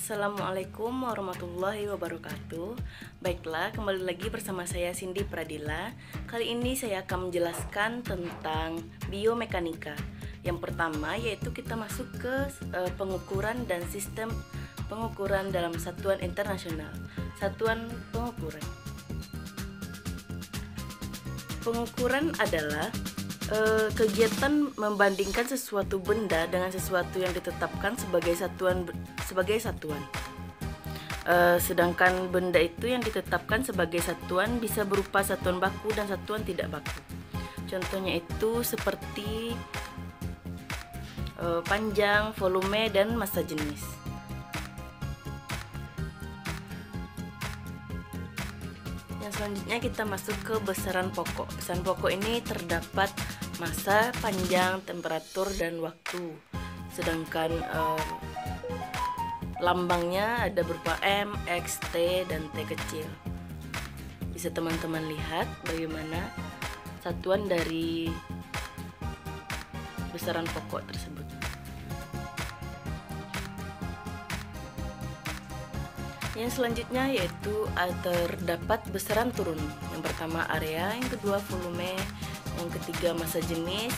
Assalamualaikum warahmatullahi wabarakatuh. Baiklah, kembali lagi bersama saya Cindy Pradila. Kali ini saya akan menjelaskan tentang biomekanika. Yang pertama yaitu kita masuk ke pengukuran dan sistem pengukuran dalam satuan internasional. Satuan pengukuran. Pengukuran adalah kegiatan membandingkan sesuatu benda dengan sesuatu yang ditetapkan sebagai satuan. Sedangkan benda itu yang ditetapkan sebagai satuan bisa berupa satuan baku dan satuan tidak baku. Contohnya itu seperti panjang, volume, dan massa jenis. Yang selanjutnya kita masuk ke besaran pokok. Besaran pokok ini terdapat massa, panjang, temperatur, dan waktu. Sedangkan lambangnya ada berupa M, X, T, dan T kecil. Bisa teman-teman lihat bagaimana satuan dari besaran pokok tersebut. Yang selanjutnya yaitu terdapat besaran turun. Yang pertama area, yang kedua volume, yang ketiga massa jenis,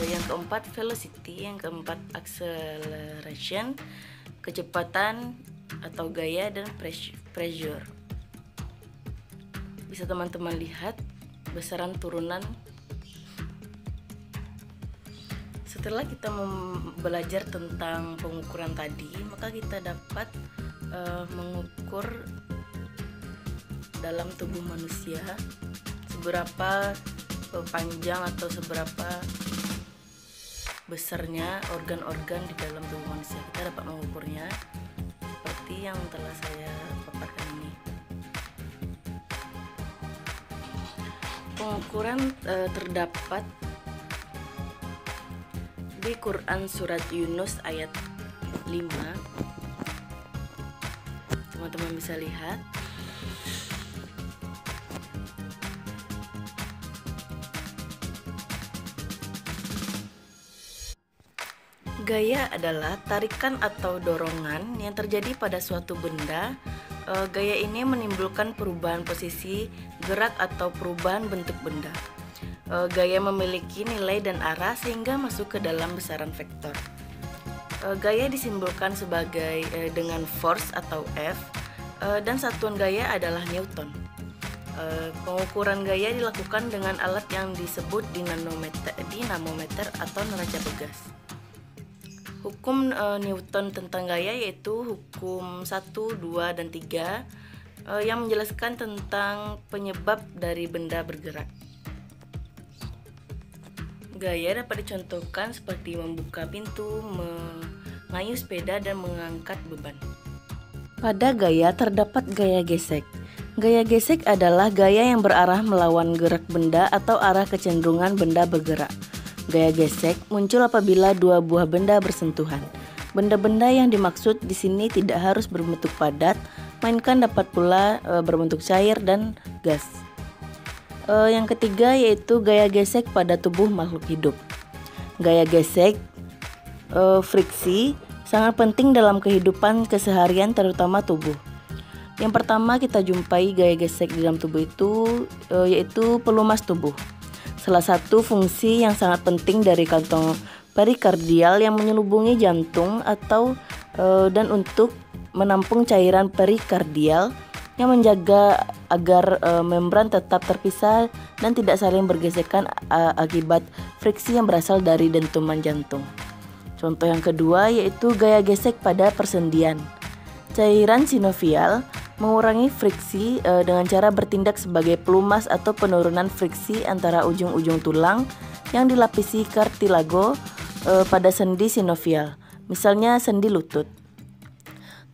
yang keempat velocity, yang keempat acceleration, kecepatan atau gaya, dan pressure. Bisa teman-teman lihat besaran turunan. Setelah kita belajar tentang pengukuran tadi, maka kita dapat mengukur dalam tubuh manusia seberapa panjang atau seberapa besarnya organ-organ di dalam tubuh manusia. Kita dapat mengukurnya seperti yang telah saya paparkan ini. Pengukuran terdapat di Quran Surat Yunus ayat 5. Teman-teman bisa lihat. Gaya adalah tarikan atau dorongan yang terjadi pada suatu benda. Gaya ini menimbulkan perubahan posisi, gerak, atau perubahan bentuk benda. Gaya memiliki nilai dan arah sehingga masuk ke dalam besaran vektor. Gaya disimbolkan sebagai dengan force atau F, dan satuan gaya adalah Newton. Pengukuran gaya dilakukan dengan alat yang disebut dinamometer atau neraca begas. Hukum Newton tentang gaya yaitu hukum 1, 2, dan 3 yang menjelaskan tentang penyebab dari benda bergerak. Gaya dapat dicontohkan seperti membuka pintu, mengayuh sepeda, dan mengangkat beban. Pada gaya terdapat gaya gesek. Gaya gesek adalah gaya yang berarah melawan gerak benda atau arah kecenderungan benda bergerak. Gaya gesek muncul apabila dua buah benda bersentuhan. Benda-benda yang dimaksud di sini tidak harus berbentuk padat, melainkan dapat pula berbentuk cair dan gas. Yang ketiga yaitu gaya gesek pada tubuh makhluk hidup. Gaya gesek friksi sangat penting dalam kehidupan keseharian terutama tubuh. Yang pertama kita jumpai gaya gesek di dalam tubuh itu yaitu pelumas tubuh. Salah satu fungsi yang sangat penting dari kantong perikardial yang menyelubungi jantung dan untuk menampung cairan perikardial yang menjaga agar membran tetap terpisah dan tidak saling bergesekan akibat friksi yang berasal dari dentuman jantung. Contoh yang kedua yaitu gaya gesek pada persendian. Cairan sinovial mengurangi friksi dengan cara bertindak sebagai pelumas atau penurunan friksi antara ujung-ujung tulang yang dilapisi kartilago pada sendi sinovial, misalnya sendi lutut.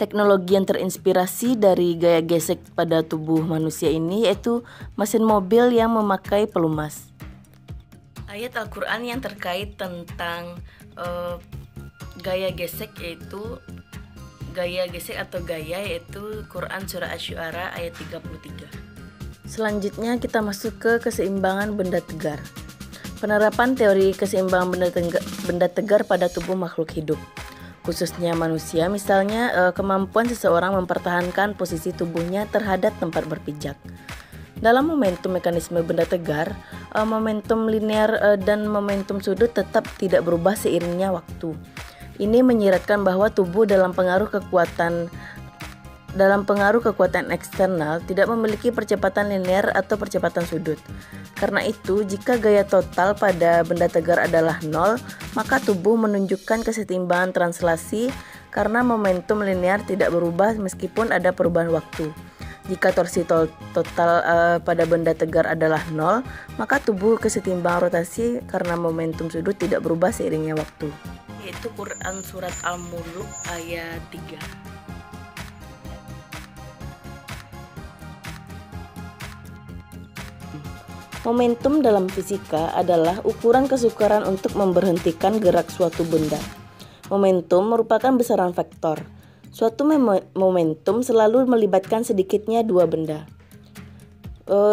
Teknologi yang terinspirasi dari gaya gesek pada tubuh manusia ini yaitu mesin mobil yang memakai pelumas. Ayat Al-Quran yang terkait tentang gaya gesek yaitu Quran Surah Asy-Syu'ara ayat 33. Selanjutnya kita masuk ke keseimbangan benda tegar. Penerapan teori keseimbangan benda tegar pada tubuh makhluk hidup. khususnya manusia, misalnya kemampuan seseorang mempertahankan posisi tubuhnya terhadap tempat berpijak. Dalam momentum mekanisme benda tegar, momentum linear dan momentum sudut tetap tidak berubah seiringnya waktu. Ini menyiratkan bahwa tubuh dalam pengaruh kekuatan eksternal tidak memiliki percepatan linear atau percepatan sudut. Karena itu, jika gaya total pada benda tegar adalah 0, maka tubuh menunjukkan kesetimbangan translasi karena momentum linear tidak berubah meskipun ada perubahan waktu. Jika torsi total pada benda tegar adalah 0, maka tubuh kesetimbangan rotasi karena momentum sudut tidak berubah seiringnya waktu. Yaitu Quran Surat Al-Mulk ayat 3. Momentum dalam fisika adalah ukuran kesukaran untuk memberhentikan gerak suatu benda. Momentum merupakan besaran vektor. Suatu momentum selalu melibatkan sedikitnya dua benda.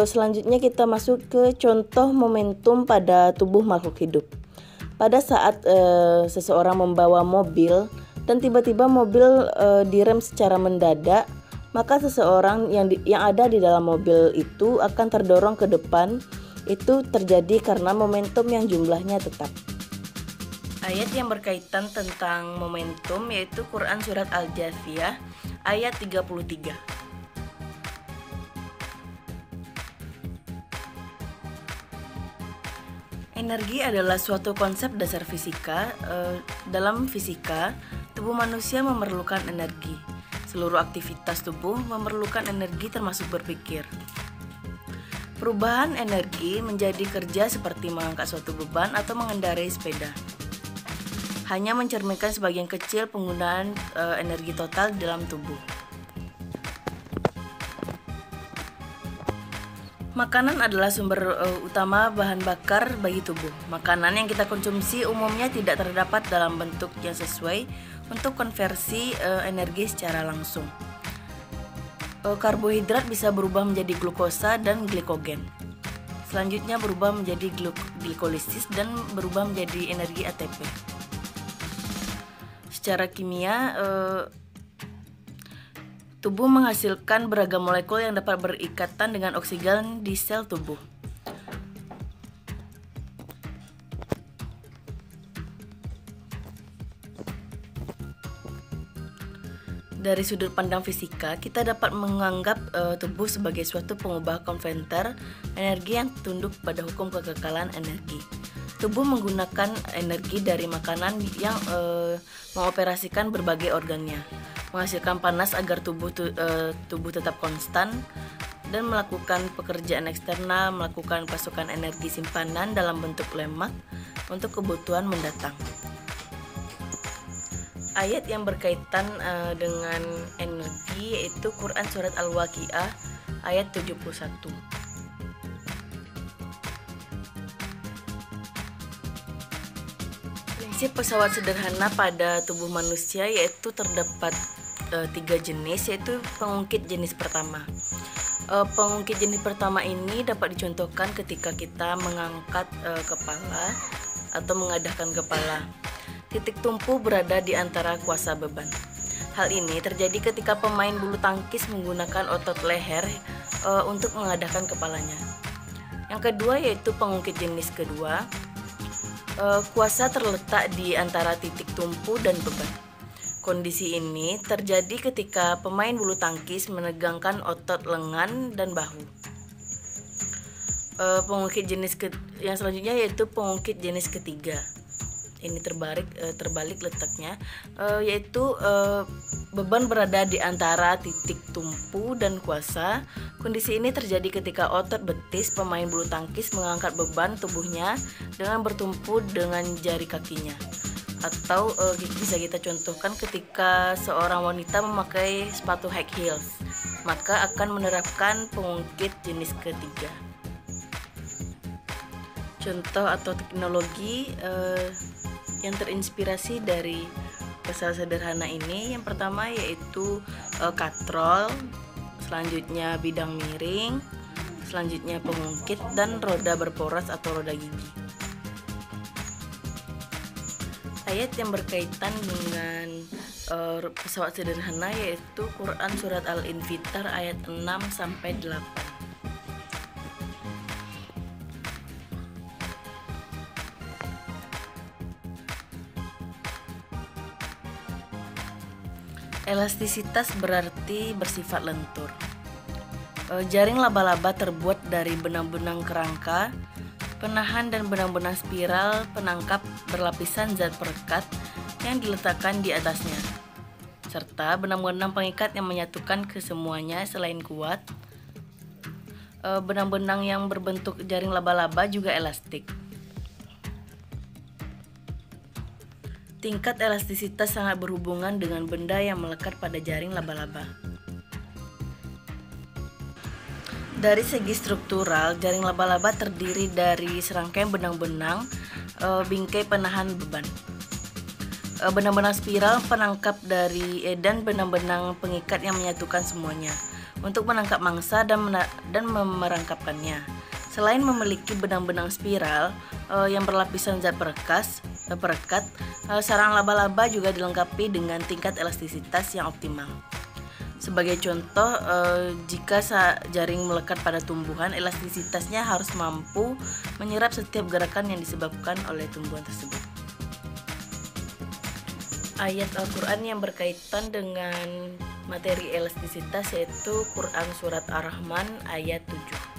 Selanjutnya kita masuk ke contoh momentum pada tubuh makhluk hidup. Pada saat seseorang membawa mobil dan tiba-tiba mobil direm secara mendadak, maka seseorang yang ada di dalam mobil itu akan terdorong ke depan. Itu terjadi karena momentum yang jumlahnya tetap. Ayat yang berkaitan tentang momentum yaitu Quran Surat Al-Jathiyah ayat 33. Energi adalah suatu konsep dasar fisika. Dalam fisika, tubuh manusia memerlukan energi. Seluruh aktivitas tubuh memerlukan energi termasuk berpikir. Perubahan energi menjadi kerja seperti mengangkat suatu beban atau mengendarai sepeda. Hanya mencerminkan sebagian kecil penggunaan energi total dalam tubuh. Makanan adalah sumber utama bahan bakar bagi tubuh. Makanan yang kita konsumsi umumnya tidak terdapat dalam bentuk yang sesuai untuk konversi energi secara langsung. Karbohidrat bisa berubah menjadi glukosa dan glikogen. Selanjutnya berubah menjadi glikolisis dan berubah menjadi energi ATP. Secara kimia, tubuh menghasilkan beragam molekul yang dapat berikatan dengan oksigen di sel tubuh. Dari sudut pandang fisika, kita dapat menganggap tubuh sebagai suatu pengubah konverter energi yang tunduk pada hukum kekekalan energi. Tubuh menggunakan energi dari makanan yang mengoperasikan berbagai organnya, menghasilkan panas agar tubuh tetap konstan, dan melakukan pekerjaan eksternal, melakukan pasokan energi simpanan dalam bentuk lemak untuk kebutuhan mendatang. Ayat yang berkaitan dengan energi yaitu Quran Surat Al-Waqiah ayat 71. Prinsip pesawat sederhana pada tubuh manusia yaitu terdapat 3 jenis, yaitu pengungkit jenis pertama. Pengungkit jenis pertama ini dapat dicontohkan ketika kita mengangkat kepala atau mengadahkan kepala. Titik tumpu berada di antara kuasa beban. Hal ini terjadi ketika pemain bulu tangkis menggunakan otot leher untuk mengadahkan kepalanya. Yang kedua yaitu pengungkit jenis kedua. Kuasa terletak di antara titik tumpu dan beban. Kondisi ini terjadi ketika pemain bulu tangkis menegangkan otot lengan dan bahu. Pengungkit jenis yang selanjutnya yaitu pengungkit jenis ketiga. Ini terbalik letaknya, yaitu beban berada di antara titik tumpu dan kuasa. Kondisi ini terjadi ketika otot betis pemain bulu tangkis mengangkat beban tubuhnya dengan bertumpu dengan jari kakinya. Atau bisa kita contohkan ketika seorang wanita memakai sepatu high heels, maka akan menerapkan pengungkit jenis ketiga. Contoh atau teknologi yang terinspirasi dari pesawat sederhana ini, yang pertama yaitu katrol, selanjutnya bidang miring, selanjutnya pengungkit, dan roda berporos atau roda gigi. Ayat yang berkaitan dengan pesawat sederhana yaitu Quran Surat Al-Infitar ayat 6-8. Elastisitas berarti bersifat lentur. Jaring laba-laba terbuat dari benang-benang kerangka, penahan dan benang-benang spiral penangkap berlapisan zat perekat yang diletakkan di atasnya, serta benang-benang pengikat yang menyatukan kesemuanya. Selain kuat, benang-benang yang berbentuk jaring laba-laba juga elastik. Tingkat elastisitas sangat berhubungan dengan benda yang melekat pada jaring laba-laba. Dari segi struktural, jaring laba-laba terdiri dari serangkaian benang-benang bingkai penahan beban, benang-benang spiral penangkap dan benang-benang pengikat yang menyatukan semuanya untuk menangkap mangsa dan merangkapkannya. Selain memiliki benang-benang spiral yang berlapisan zat perekat, sarang laba-laba juga dilengkapi dengan tingkat elastisitas yang optimal. Sebagai contoh, jika jaring melekat pada tumbuhan, elastisitasnya harus mampu menyerap setiap gerakan yang disebabkan oleh tumbuhan tersebut. Ayat Al-Quran yang berkaitan dengan materi elastisitas yaitu Quran Surat Ar-Rahman ayat 7.